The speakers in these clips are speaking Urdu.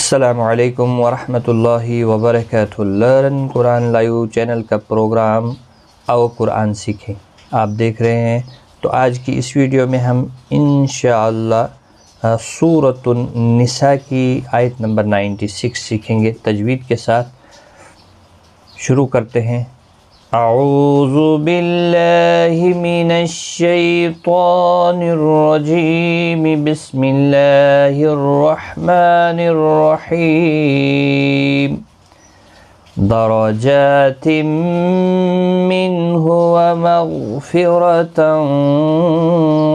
السلام علیکم ورحمۃ اللہ وبرکاتہ۔ لرن قرآن لائیو چینل کا پروگرام آؤ قرآن سیکھیں آپ دیکھ رہے ہیں۔ تو آج کی اس ویڈیو میں ہم انشاءاللہ سورۃ النساء کی آیت نمبر 96 سیکھیں گے تجوید کے ساتھ۔ شروع کرتے ہیں۔ اعوذ باللہ من الشیطان الرجیم، بسم اللہ الرحمن الرحیم۔ درجات منہ ومغفرۃ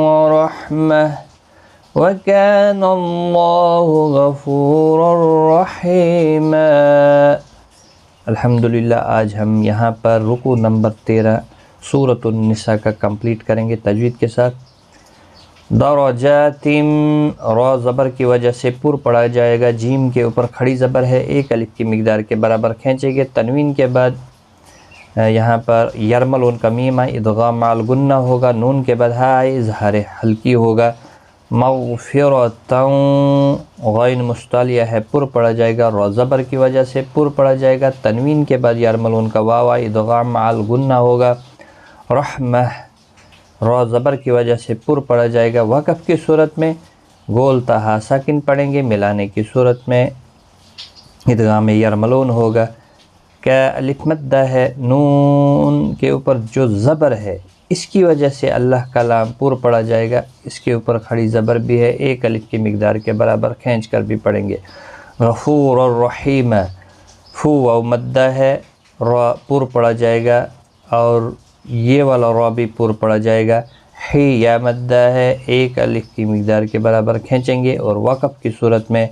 ورحمہ وکان اللہ غفورا رحیما۔ الحمدللہ آج ہم یہاں پر رکوع نمبر 13 سورۃ النساء کا کمپلیٹ کریں گے تجوید کے ساتھ۔ درجات را زبر کی وجہ سے پر پڑھا جائے گا، جیم کے اوپر کھڑی زبر ہے، ایک الف کی مقدار کے برابر کھینچے گے۔ تنوین کے بعد یہاں پر یرملون کا میم ادغام مع الغنہ ہوگا، نون کے بعد ہائے اظہار ہلکی ہوگا۔ مغفرۃ غین مستعلیہ ہے، پر پڑھا جائے گا، را زبر کی وجہ سے پر پڑھا جائے گا۔ تنوین کے بعد یرملون کا واو ادغام مع الغنہ ہوگا۔ رحمہ را زبر کی وجہ سے پر پڑھا جائے گا۔ وقف کی صورت میں گول تہا ساکن پڑھیں گے، ملانے کی صورت میں ادغام یرملون ہوگا۔ کا الف مدہ ہے، نون کے اوپر جو زبر ہے اس کی وجہ سے اللہ کا لام پر پڑھا جائے گا، اس کے اوپر کھڑی زبر بھی ہے، ایک الف کی مقدار کے برابر کھینچ کر بھی پڑھیں گے۔ غفور الرحیم، فو و مدہ ہے، را پر پڑھا جائے گا اور یہ والا را بھی پر پڑھا جائے گا۔ حی یا مدہ ہے، ایک الف کی مقدار کے برابر کھینچیں گے اور وقف کی صورت میں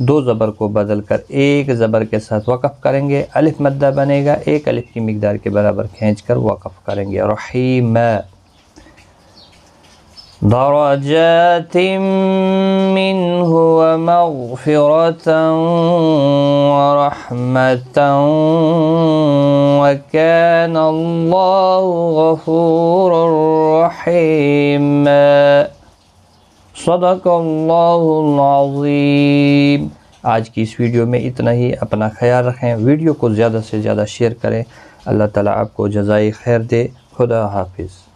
دو زبر کو بدل کر ایک زبر کے ساتھ وقف کریں گے، الف مدہ بنے گا، ایک الف کی مقدار کے برابر کھینچ کر وقف کریں گے۔ رحیم درجات منہ ومغفرۃ ورحمۃ وکان اللہ غفورا رحیما۔ صدق اللہ العظیم۔ آج کی اس ویڈیو میں اتنا ہی، اپنا خیال رکھیں، ویڈیو کو زیادہ سے زیادہ شیئر کریں۔ اللہ تعالیٰ آپ کو جزائے خیر دے۔ خدا حافظ۔